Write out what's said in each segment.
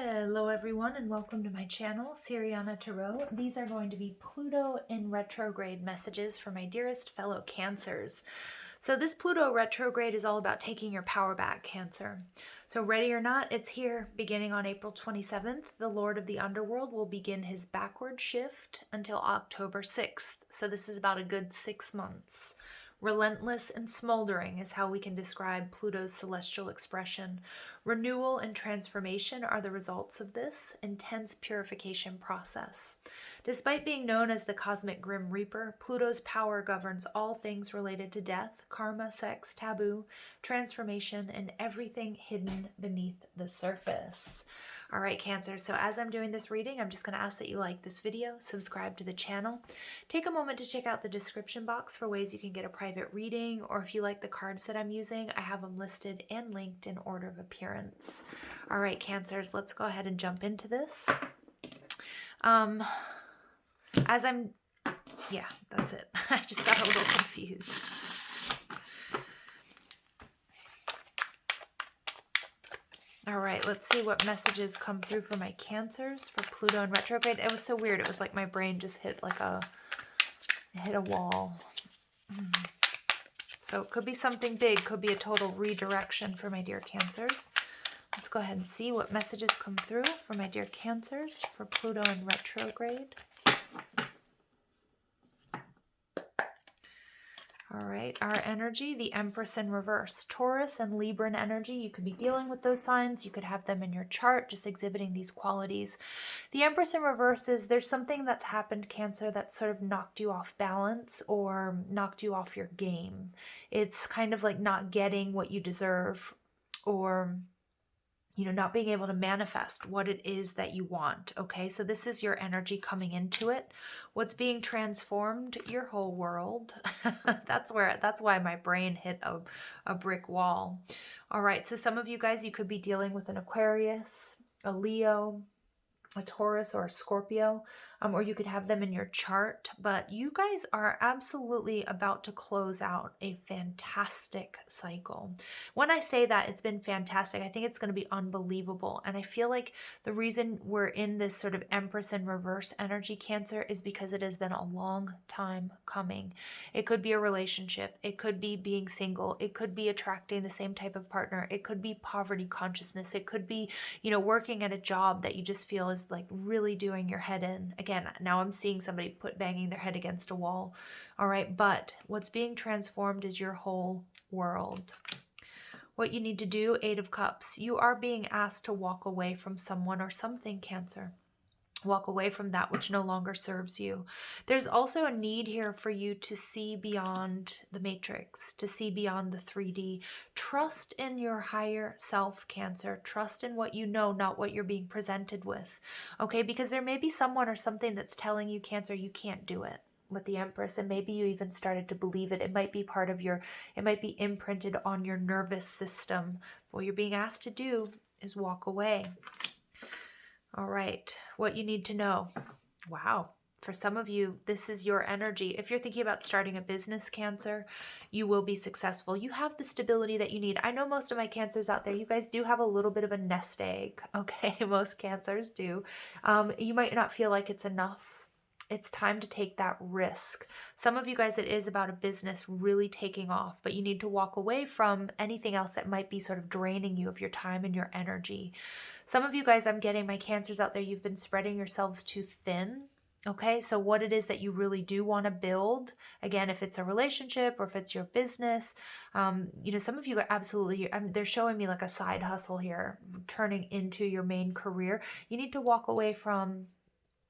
Hello everyone and welcome to my channel, Siriana Tarot. These are going to be Pluto in retrograde messages for my dearest fellow Cancers. So this Pluto retrograde is all about taking your power back, Cancer. So ready or not, it's here. Beginning on April 27th, the Lord of the Underworld will begin his backward shift until October 6th. So this is about a good 6 months. Relentless and smoldering is how we can describe Pluto's celestial expression. Renewal and transformation are the results of this intense purification process. Despite being known as the Cosmic Grim Reaper, Pluto's power governs all things related to death, karma, sex, taboo, transformation, and everything hidden beneath the surface. All right, Cancer, so as I'm doing this reading, I'm just going to ask that you like this video, subscribe to the channel, take a moment to check out the description box for ways you can get a private reading, or if you like the cards that I'm using, I have them listed and linked in order of appearance. All right, Cancers, let's go ahead and jump into this. Yeah, that's it. I just got a little confused. All right, let's see what messages come through for my Cancers for Pluto in retrograde. It was so weird. It was like my brain just hit a wall. So it could be something big, could be a total redirection for my dear Cancers. Let's go ahead and see what messages come through for my dear Cancers for Pluto in retrograde. All right, our energy, the Empress in reverse. Taurus and Libran energy, you could be dealing with those signs. You could have them in your chart, just exhibiting these qualities. The Empress in reverse is there's something that's happened, Cancer, that sort of knocked you off balance or knocked you off your game. It's kind of like not getting what you deserve, or not being able to manifest what it is that you want. Okay, so this is your energy coming into it. What's being transformed? Your whole world. That's why my brain hit a brick wall. All right, so some of you guys, you could be dealing with an Aquarius, a Leo, a Taurus, or a Scorpio, or you could have them in your chart, but you guys are absolutely about to close out a fantastic cycle. When I say that it's been fantastic, I think it's going to be unbelievable, and I feel like the reason we're in this sort of Empress in reverse energy, Cancer, is because it has been a long time coming. It could be a relationship, it could be being single, it could be attracting the same type of partner, it could be poverty consciousness, it could be, working at a job that you just feel is like really doing your head in. Again, now I'm seeing somebody banging their head against a wall. All right, but what's being transformed is your whole world. What you need to do, Eight of Cups. You are being asked to walk away from someone or something, Cancer. Walk away from that which no longer serves you. There's also a need here for you to see beyond the matrix, to see beyond the 3D. Trust in your higher self, Cancer. Trust in what you know, not what you're being presented with. Okay, because there may be someone or something that's telling you, Cancer, you can't do it. With the Empress, and maybe you even started to believe it. It might be part of it might be imprinted on your nervous system. What you're being asked to do is walk away. All right, what you need to know. Wow. For some of you, this is your energy. If you're thinking about starting a business, Cancer, you will be successful. You have the stability that you need. I know most of my Cancers out there, you guys do have a little bit of a nest egg. Okay, most Cancers do. You might not feel like it's enough. It's time to take that risk. Some of you guys, it is about a business really taking off, but you need to walk away from anything else that might be sort of draining you of your time and your energy. Some of you guys, I'm getting my Cancers out there, you've been spreading yourselves too thin. Okay, so what it is that you really do want to build, again, if it's a relationship or if it's your business, some of you are absolutely, they're showing me like a side hustle here, turning into your main career. You need to walk away from,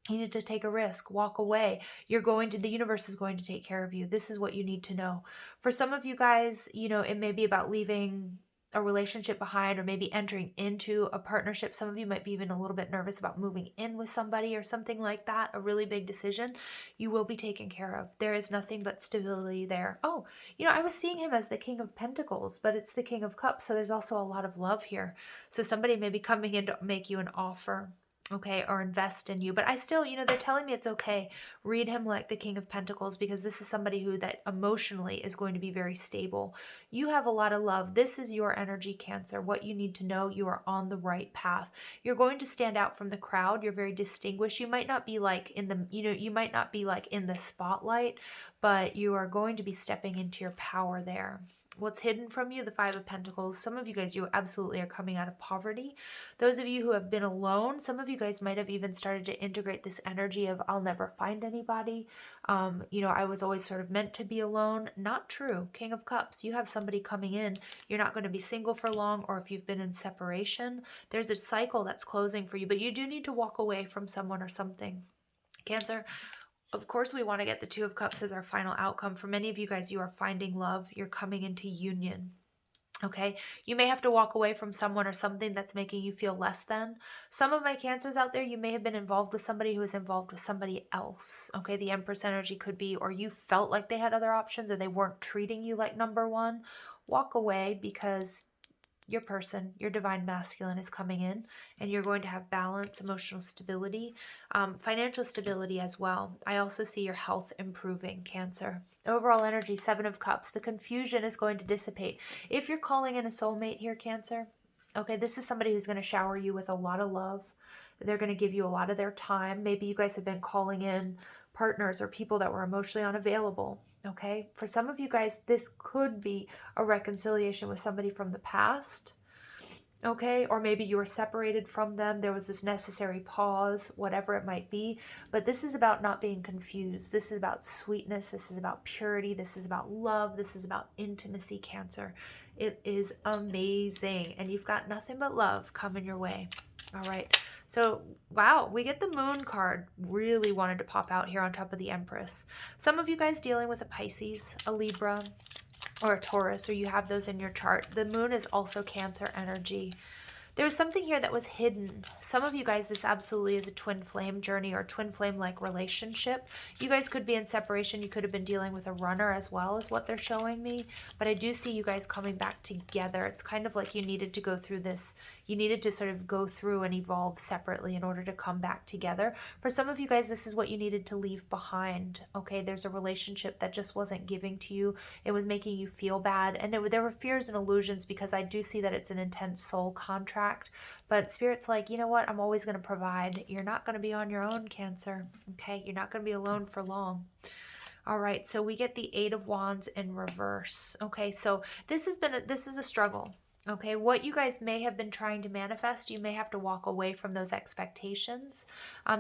you need to take a risk, walk away. The universe is going to take care of you. This is what you need to know. For some of you guys, it may be about leaving a relationship behind, or maybe entering into a partnership. Some of you might be even a little bit nervous about moving in with somebody or something like that, a really big decision. You will be taken care of. There is nothing but stability there. Oh, I was seeing him as the King of Pentacles, but it's the King of Cups, so there's also a lot of love here. So somebody may be coming in to make you an offer. okay, or invest in you. But I still, they're telling me it's okay. Read him like the King of Pentacles, because this is somebody who that emotionally is going to be very stable. You have a lot of love. This is your energy, Cancer. What you need to know, you are on the right path. You're going to stand out from the crowd. You're very distinguished. You might not be like in the, you might not be like in the spotlight, but you are going to be stepping into your power there. What's hidden from you? The Five of Pentacles. Some of you guys, you absolutely are coming out of poverty. Those of you who have been alone, some of you guys might have even started to integrate this energy of I'll never find anybody. I was always sort of meant to be alone. Not true. King of Cups, you have somebody coming in. You're not going to be single for long, or if you've been in separation, there's a cycle that's closing for you, but you do need to walk away from someone or something. Cancer, of course, we want to get the Two of Cups as our final outcome. For many of you guys, you are finding love. You're coming into union. Okay, you may have to walk away from someone or something that's making you feel less than. Some of my Cancers out there, you may have been involved with somebody who is involved with somebody else. Okay, the Empress energy could be, or you felt like they had other options, or they weren't treating you like number one. Walk away, because your person, your divine masculine is coming in, and you're going to have balance, emotional stability, financial stability as well. I also see your health improving, Cancer. Overall energy, Seven of Cups. The confusion is going to dissipate. If you're calling in a soulmate here, Cancer, okay, this is somebody who's going to shower you with a lot of love. They're going to give you a lot of their time. Maybe you guys have been calling in partners or people that were emotionally unavailable. Okay, for some of you guys, this could be a reconciliation with somebody from the past. Okay, or maybe you were separated from them. There was this necessary pause, whatever it might be. But this is about not being confused. This is about sweetness. This is about purity. This is about love. This is about intimacy, Cancer. It is amazing. And you've got nothing but love coming your way. All right. So, wow, we get the Moon card. Really wanted to pop out here on top of the Empress. Some of you guys dealing with a Pisces, a Libra, or a Taurus, or you have those in your chart. The Moon is also Cancer energy. There was something here that was hidden. Some of you guys, this absolutely is a twin flame journey or twin flame like relationship. You guys could be in separation. You could have been dealing with a runner as well, as what they're showing me. But I do see you guys coming back together. It's kind of like you needed to go through this. You needed to sort of go through and evolve separately in order to come back together. For some of you guys, this is what you needed to leave behind. Okay, there's a relationship that just wasn't giving to you. It was making you feel bad. And there were fears and illusions, because I do see that it's an intense soul contract. But Spirit's like, you know what? I'm always going to provide. You're not going to be on your own, Cancer. Okay, you're not going to be alone for long. All right, so we get the Eight of Wands in reverse. Okay, so this is a struggle. Okay, what you guys may have been trying to manifest, you may have to walk away from those expectations.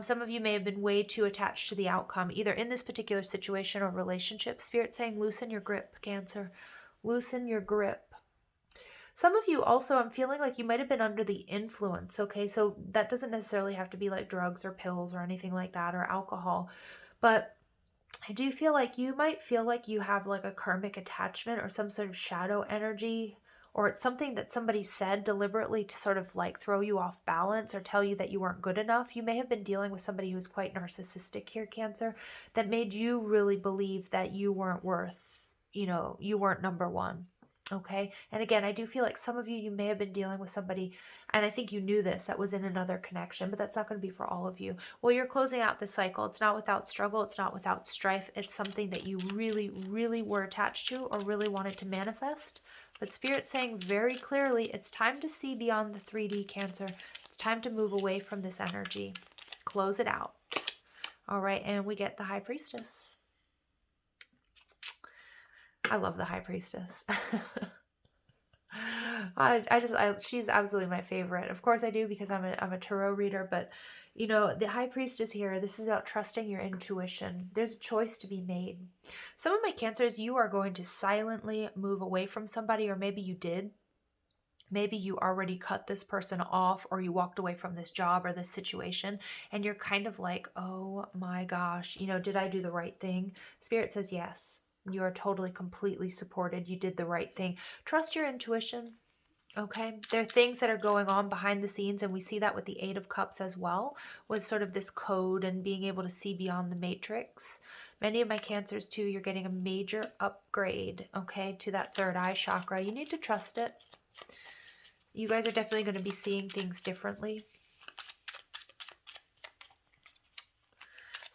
Some of you may have been way too attached to the outcome, either in this particular situation or relationship. Spirit saying, loosen your grip, Cancer. Loosen your grip. Some of you also, I'm feeling like you might have been under the influence, okay? So that doesn't necessarily have to be like drugs or pills or anything like that, or alcohol. But I do feel like you might feel like you have like a karmic attachment or some sort of shadow energy, or it's something that somebody said deliberately to sort of like throw you off balance or tell you that you weren't good enough. You may have been dealing with somebody who's quite narcissistic here, Cancer, that made you really believe that you weren't worth, you weren't number one. Okay. And again, I do feel like some of you may have been dealing with somebody, and I think you knew this, that was in another connection, but that's not going to be for all of you. Well, you're closing out this cycle. It's not without struggle. It's not without strife. It's something that you really, really were attached to or really wanted to manifest. But Spirit's saying very clearly, it's time to see beyond the 3D, Cancer. It's time to move away from this energy. Close it out. All right. And we get the High Priestess. I love the High Priestess. She's absolutely my favorite. Of course I do, because I'm a tarot reader, but the High Priestess here, this is about trusting your intuition. There's a choice to be made. Some of my Cancers, you are going to silently move away from somebody, or maybe you did. Maybe you already cut this person off, or you walked away from this job or this situation, and you're kind of like, oh my gosh, did I do the right thing? Spirit says yes. You are totally, completely supported. You did the right thing. Trust your intuition. Okay. There are things that are going on behind the scenes, and we see that with the Eight of Cups as well, with sort of this code and being able to see beyond the matrix. Many of my Cancers too, you're getting a major upgrade, okay, to that third eye chakra. You need to trust it. You guys are definitely going to be seeing things differently.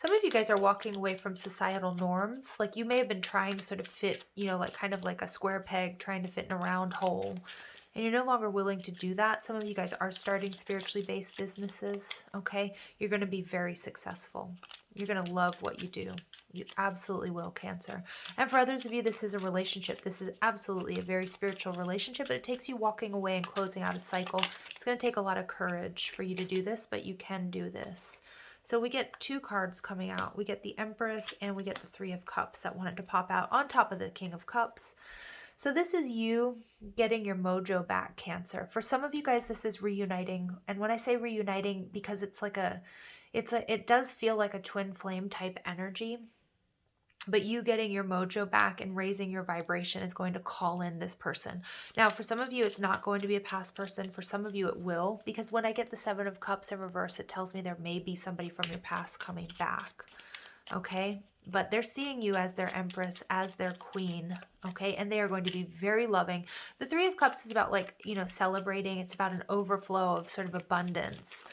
Some of you guys are walking away from societal norms. Like you may have been trying to sort of fit, you know, like kind of like a square peg trying to fit in a round hole. And you're no longer willing to do that. Some of you guys are starting spiritually based businesses, okay? You're going to be very successful. You're going to love what you do. You absolutely will, Cancer. And for others of you, this is a relationship. This is absolutely a very spiritual relationship, but it takes you walking away and closing out a cycle. It's going to take a lot of courage for you to do this, but you can do this. So we get 2 cards coming out. We get the Empress and we get the 3 of Cups that wanted to pop out on top of the King of Cups. So this is you getting your mojo back, Cancer. For some of you guys, this is reuniting. And when I say reuniting, because it's like it does feel like a twin flame type energy. But you getting your mojo back and raising your vibration is going to call in this person. Now, for some of you, it's not going to be a past person. For some of you, it will. Because when I get the 7 of Cups in reverse, it tells me there may be somebody from your past coming back. Okay? But they're seeing you as their Empress, as their Queen, okay? And they are going to be very loving. The 3 of Cups is about, like, you know, celebrating. It's about an overflow of sort of abundance.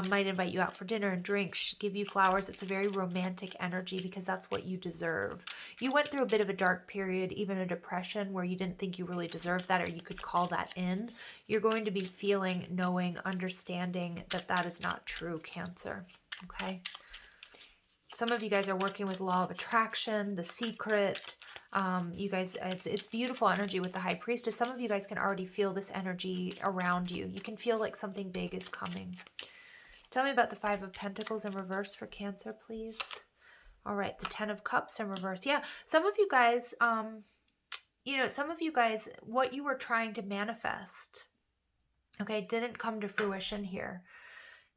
Might invite you out for dinner and drinks, give you flowers. It's a very romantic energy because that's what you deserve. You went through a bit of a dark period, even a depression, where you didn't think you really deserved that, or you could call that in. You're going to be feeling, knowing, understanding that that is not true, Cancer, okay? Some of you guys are working with law of attraction, the secret. You guys, it's beautiful energy with the High Priestess. Some of you guys can already feel this energy around you. You can feel like something big is coming. Tell me about the 5 of Pentacles in reverse for Cancer, please. All right, the 10 of Cups in reverse. Yeah, some of you guys, you know, some of you guys, what you were trying to manifest, okay, didn't come to fruition here.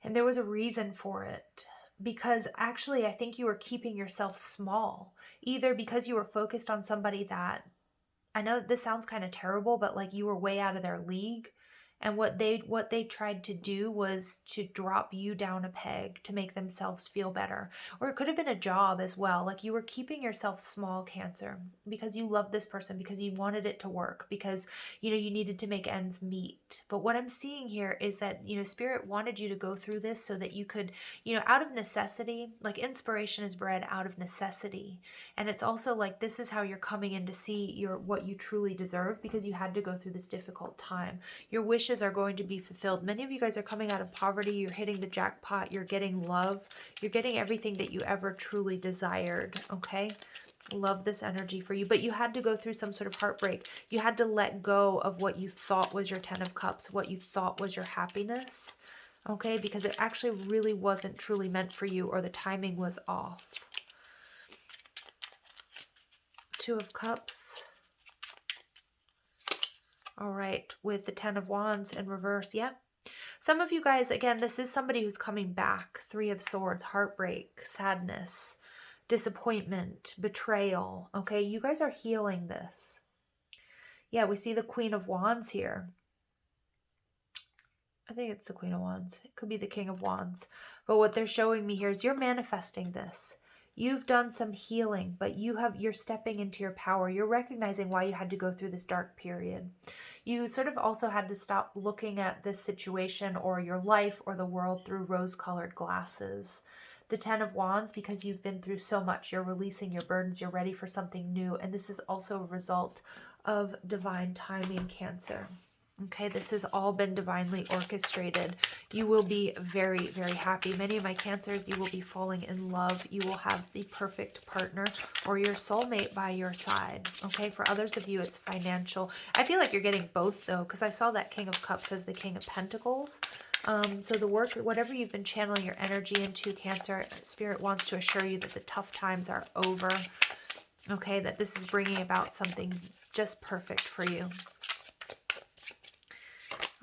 And there was a reason for it. Because actually, I think you were keeping yourself small. Either because you were focused on somebody that, I know this sounds kind of terrible, but like you were way out of their league. And what they tried to do was to drop you down a peg to make themselves feel better. Or it could have been a job as well. Like you were keeping yourself small, Cancer, because you love this person, because you wanted it to work, because, you know, you needed to make ends meet. But what I'm seeing here is that, you know, Spirit wanted you to go through this so that you could, you know, out of necessity, like inspiration is bred out of necessity. And it's also like this is how you're coming in to see what you truly deserve, because you had to go through this difficult time. Your wishes are going to be fulfilled. Many of you guys are coming out of poverty. You're hitting the jackpot. You're getting love. You're getting everything that you ever truly desired. Okay? Love this energy for you. But you had to go through some sort of heartbreak. You had to let go of what you thought was your 10 of Cups, what you thought was your happiness. Okay? Because it actually really wasn't truly meant for you, or the timing was off. 2 of Cups. All right, with the 10 of Wands in reverse, yeah. Some of you guys, again, this is somebody who's coming back. 3 of Swords, heartbreak, sadness, disappointment, betrayal, okay? You guys are healing this. Yeah, we see the Queen of Wands here. I think it's the Queen of Wands. It could be the King of Wands. But what they're showing me here is you're manifesting this. You've done some healing, but you're stepping into your power. You're recognizing why you had to go through this dark period. You sort of also had to stop looking at this situation or your life or the world through rose-colored glasses. The 10 of Wands, because you've been through so much, you're releasing your burdens, you're ready for something new. And this is also a result of divine timing, Cancer. Okay, this has all been divinely orchestrated. You will be very, very happy. Many of my Cancers, you will be falling in love. You will have the perfect partner or your soulmate by your side. Okay, for others of you, it's financial. I feel like you're getting both, though, because I saw that King of Cups as the King of Pentacles. So the work, whatever you've been channeling your energy into, Cancer, Spirit wants to assure you that the tough times are over. Okay, that this is bringing about something just perfect for you.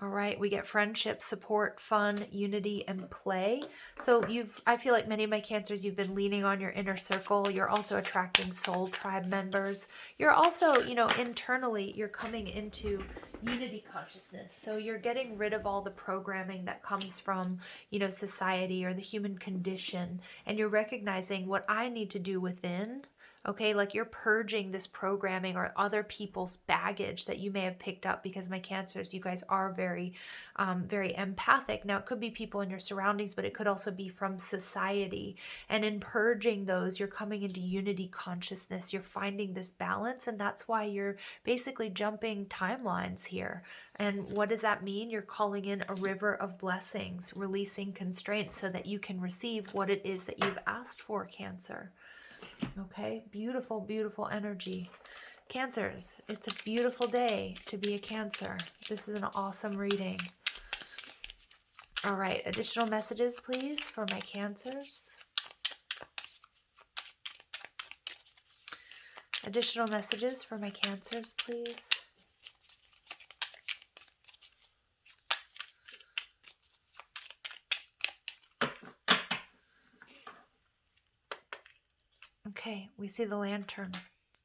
All right, we get friendship, support, fun, unity, and play. So I feel like many of my Cancers, you've been leaning on your inner circle. You're also attracting soul tribe members. You're also, you know, internally, you're coming into unity consciousness. So you're getting rid of all the programming that comes from, you know, society or the human condition. And you're recognizing what I need to do within Okay, like you're purging this programming or other people's baggage that you may have picked up, because my Cancers, you guys are very, very empathic. Now, it could be people in your surroundings, but it could also be from society. And in purging those, you're coming into unity consciousness. You're finding this balance, and that's why you're basically jumping timelines here. And what does that mean? You're calling in a river of blessings, releasing constraints so that you can receive what it is that you've asked for, Cancer. Okay, beautiful, beautiful energy. Cancers, it's a beautiful day to be a Cancer. This is an awesome reading. All right, additional messages, please, for my Cancers. Additional messages for my Cancers, please. Okay, we see the Lantern.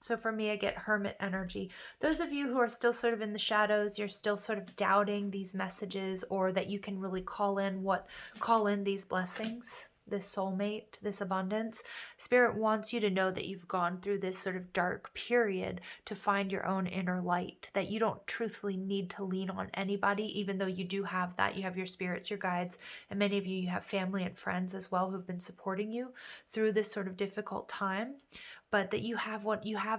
So for me, I get Hermit energy. Those of you who are still sort of in the shadows, you're still sort of doubting these messages, or that you can really call in these blessings, this soulmate, this abundance. Spirit wants you to know that you've gone through this sort of dark period to find your own inner light, that you don't truthfully need to lean on anybody, even though you do have that. You have your spirits, your guides, and many of you have family and friends as well who've been supporting you through this sort of difficult time. But that you have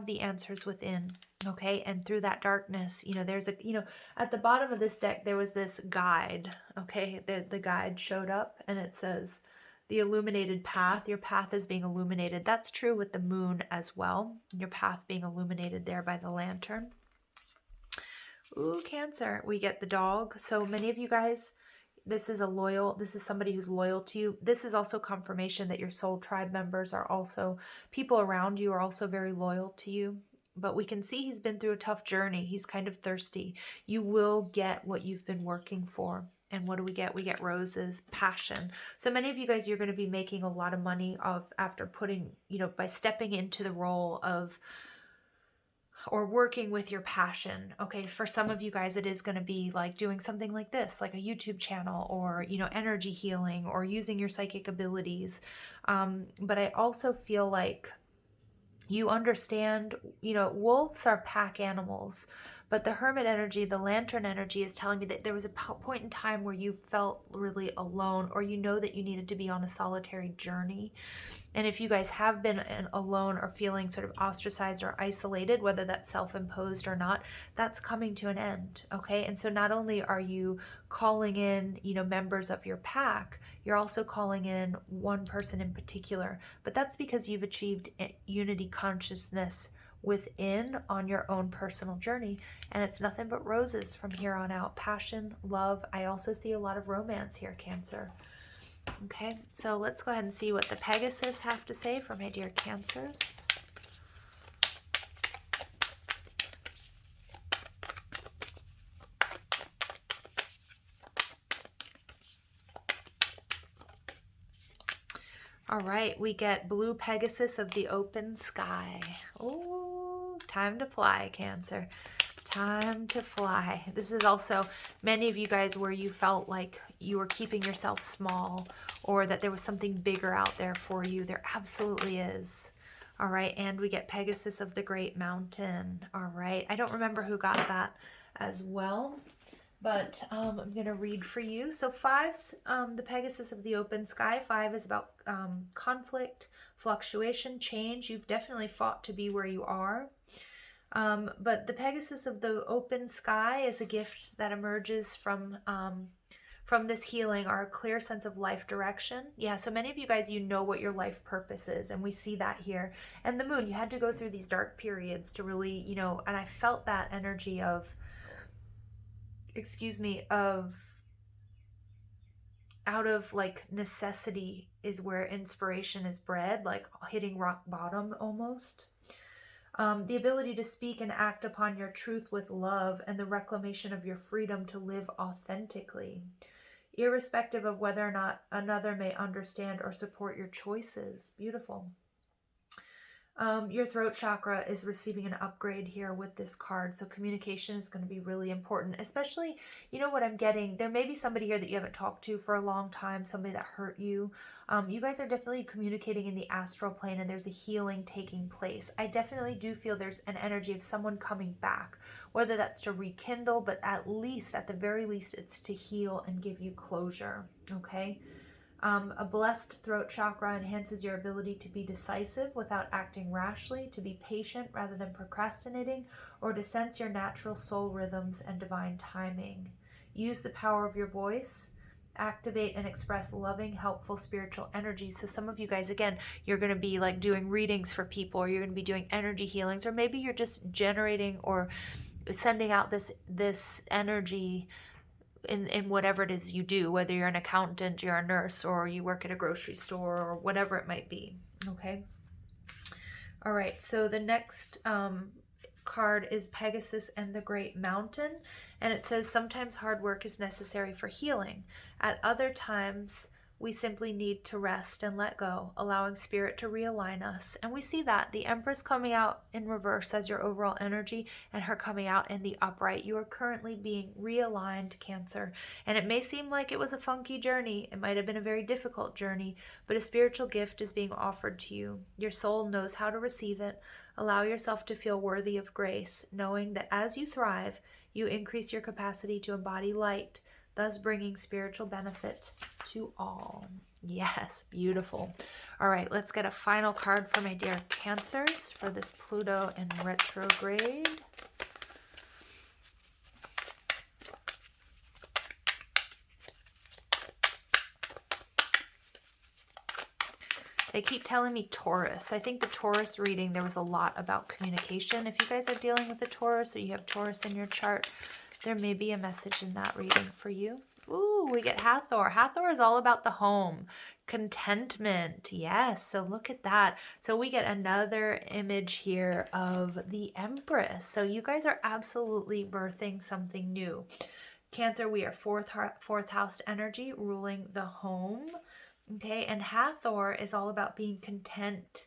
the answers within. Okay, and through that darkness, there's at the bottom of this deck there was this guide. Okay, the guide showed up, and it says the illuminated path. Your path is being illuminated. That's true with the moon as well. Your path being illuminated there by the lantern. Ooh, Cancer. We get the dog. So many of you guys, this is somebody who's loyal to you. This is also confirmation that your soul tribe members are also, people around you are also very loyal to you. But we can see he's been through a tough journey. He's kind of thirsty. You will get what you've been working for. And what do we get? We get roses, passion. So many of you guys, you're going to be making a lot of money after putting, by stepping into the role of, or working with your passion. Okay, for some of you guys, it is going to be like doing something like this, like a YouTube channel, or, energy healing, or using your psychic abilities. But I also feel like you understand, wolves are pack animals. But the Hermit energy, the Lantern energy, is telling me that there was a point in time where you felt really alone, or that you needed to be on a solitary journey. And if you guys have been alone or feeling sort of ostracized or isolated, whether that's self-imposed or not, that's coming to an end, okay? And so not only are you calling in, members of your pack, you're also calling in one person in particular. But that's because you've achieved unity consciousness within on your own personal journey, and it's nothing but roses from here on out. Passion, love. I also see a lot of romance here, Cancer. Okay, so let's go ahead and see what the Pegasus have to say for my dear Cancers. All right, we get Blue Pegasus of the Open Sky. Oh, time to fly, Cancer. Time to fly. This is also many of you guys where you felt like you were keeping yourself small, or that there was something bigger out there for you. There absolutely is. All right, and we get Pegasus of the Great Mountain. All right, I don't remember who got that as well, but I'm going to read for you. So 5's the Pegasus of the Open Sky. 5 is about conflict, fluctuation, change. You've definitely fought to be where you are. But the Pegasus of the Open Sky is a gift that emerges from this healing, or a clear sense of life direction. Yeah, so many of you guys, what your life purpose is, and we see that here. And the moon, you had to go through these dark periods to really, and I felt that energy of, out of like necessity is where inspiration is bred, like hitting rock bottom almost. The ability to speak and act upon your truth with love, and the reclamation of your freedom to live authentically, irrespective of whether or not another may understand or support your choices. Beautiful. Your throat chakra is receiving an upgrade here with this card. So communication is going to be really important, especially, you know what I'm getting? There may be somebody here that you haven't talked to for a long time, somebody that hurt you. You guys are definitely communicating in the astral plane and there's a healing taking place. I definitely do feel there's an energy of someone coming back, whether that's to rekindle, but at the very least, it's to heal and give you closure, okay? A blessed throat chakra enhances your ability to be decisive without acting rashly, to be patient rather than procrastinating, or to sense your natural soul rhythms and divine timing. Use the power of your voice. Activate and express loving, helpful spiritual energies. So some of you guys, again, you're going to be like doing readings for people, or you're going to be doing energy healings, or maybe you're just generating or sending out this energy in whatever it is you do, whether you're an accountant, you're a nurse, or you work at a grocery store, or whatever it might be. Okay. All right. So the next card is Pegasus and the Great Mountain. And it says, sometimes hard work is necessary for healing. At other times, we simply need to rest and let go, allowing spirit to realign us. And we see that the Empress coming out in reverse as your overall energy and her coming out in the upright. You are currently being realigned, Cancer. And it may seem like it was a funky journey. It might have been a very difficult journey, but a spiritual gift is being offered to you. Your soul knows how to receive it. Allow yourself to feel worthy of grace, knowing that as you thrive, you increase your capacity to embody light, thus bringing spiritual benefit to all. Yes, beautiful. All right, let's get a final card for my dear Cancers for this Pluto in retrograde. They keep telling me Taurus. I think the Taurus reading, there was a lot about communication. If you guys are dealing with a Taurus or you have Taurus in your chart, there may be a message in that reading for you. Ooh, we get Hathor. Hathor is all about the home, contentment. Yes, so look at that. So we get another image here of the Empress. So you guys are absolutely birthing something new. Cancer, we are fourth house energy ruling the home. Okay, and Hathor is all about being content.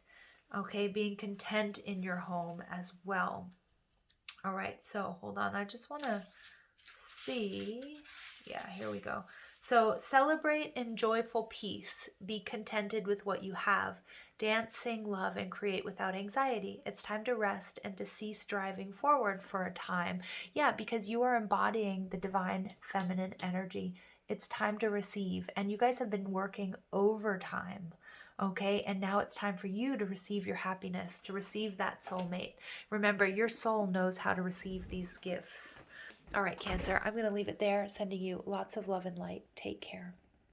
Okay, being content in your home as well. All right, so hold on. I just want to see. Yeah, here we go. So celebrate in joyful peace. Be contented with what you have. Dance, sing, love, and create without anxiety. It's time to rest and to cease driving forward for a time. Yeah, because you are embodying the divine feminine energy. It's time to receive. And you guys have been working overtime. Okay, and now it's time for you to receive your happiness, to receive that soulmate. Remember, your soul knows how to receive these gifts. All right, Cancer, I'm going to leave it there, sending you lots of love and light. Take care.